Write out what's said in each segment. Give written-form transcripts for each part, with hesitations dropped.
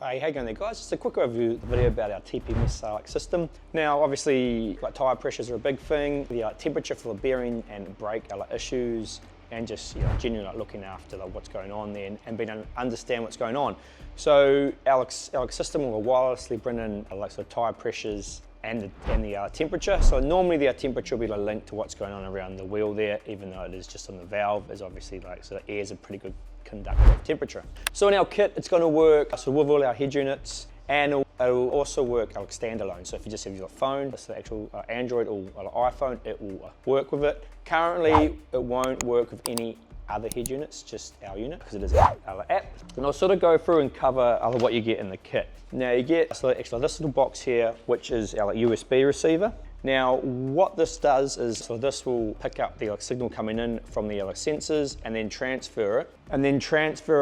Hey, how you going there, guys? Just a quick overview video about our TPMS-like system. Now, obviously, like tyre pressures are a big thing. The temperature for the bearing and brake issues, and just genuinely looking after what's going on there and being able to understand what's going on. So our system will wirelessly bring in sort of tyre pressures and the temperature. So normally the temperature will be linked to what's going on around the wheel there, even though it is just on the valve, is obviously so the air is a pretty good conductor of temperature. So in our kit, it's going to work with all our head units, and it'll also work standalone. So if you just have your phone, it's the actual Android or iPhone, it will work with it. Currently, it won't work with any other head units, just our unit, because it is our app. And I'll sort of go through and cover what you get in the kit. Now you get this little box here, which is our USB receiver. Now what this does is, so this will pick up the signal coming in from the sensors and then transfer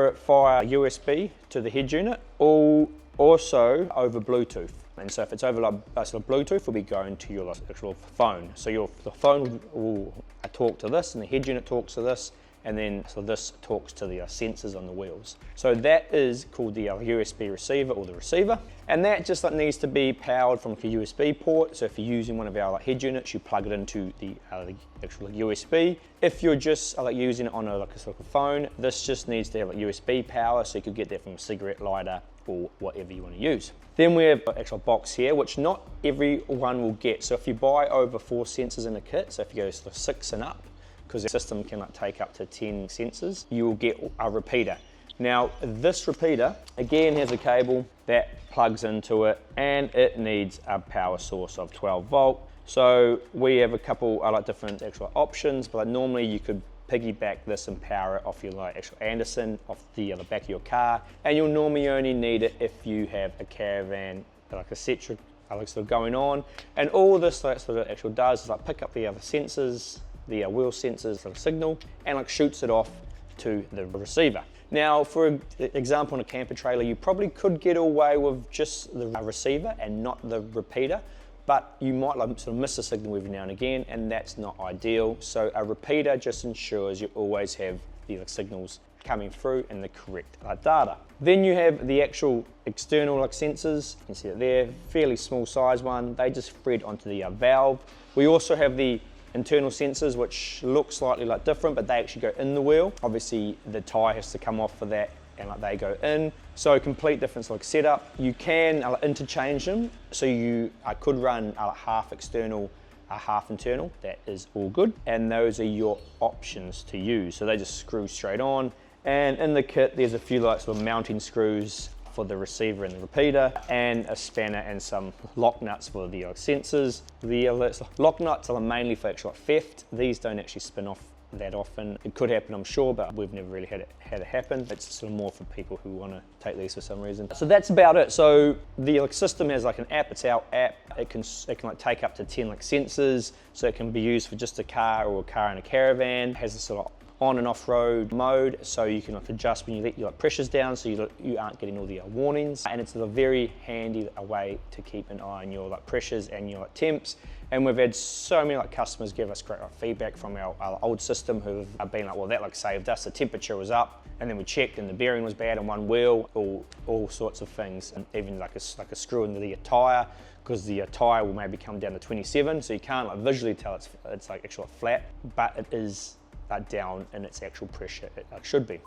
it via USB to the head unit, also over Bluetooth. And so if it's over Bluetooth, it'll be going to your actual phone. So the phone will talk to this, and the head unit talks to this, and then this talks to the sensors on the wheels. So that is called the USB receiver, or the receiver, and that just needs to be powered from a USB port. So if you're using one of our head units, you plug it into the actual USB. If you're just using it on a phone, this just needs to have USB power, so you could get that from a cigarette lighter or whatever you want to use. Then we have an actual box here, which not everyone will get. So if you buy over 4 sensors in a kit, so if you go to 6 and up, because the system can take up to 10 sensors, you will get a repeater. Now this repeater again has a cable that plugs into it, and it needs a power source of 12 volt. So we have a couple different actual options, but normally you could piggyback this and power it off your actual Anderson, off the back of your car, and you'll normally only need it if you have a Caravan, a Cetra going on. And all this actually does is pick up the other sensors, the wheel sensors signal, and shoots it off to the receiver. Now, for example, on a camper trailer, you probably could get away with just the receiver and not the repeater, but you might miss a signal every now and again, and that's not ideal. So a repeater just ensures you always have the signals coming through and the correct data. Then you have the actual external sensors. You can see it there, fairly small size one. They just thread onto the valve. We also have the internal sensors, which look slightly different, but they actually go in the wheel. Obviously the tyre has to come off for that, and they go in. So complete different setup. You can interchange them, so I could run half external, half internal. That is all good, and those are your options to use. So they just screw straight on, and in the kit there's a few mounting screws for the receiver and the repeater, and a spanner and some lock nuts for the sensors. The lock nuts are mainly for actual theft. These don't actually spin off that often. It could happen, I'm sure, but we've never really had it happen. It's more for people who want to take these for some reason. So that's about it. So the system has an app. It's our app. It can take up to 10 sensors, so it can be used for just a car or a car and a caravan. It has a on and off road mode, so you can adjust when you let your pressures down, so you aren't getting all the warnings. And it's a very handy way to keep an eye on your pressures and your temps. And we've had so many customers give us great feedback from our old system who have been well, that saved us. The temperature was up, and then we checked and the bearing was bad on one wheel, all sorts of things, and even a screw into the tyre, because the tyre will maybe come down to 27, so you can't visually tell it's actually flat, but it is down in its actual pressure it should be.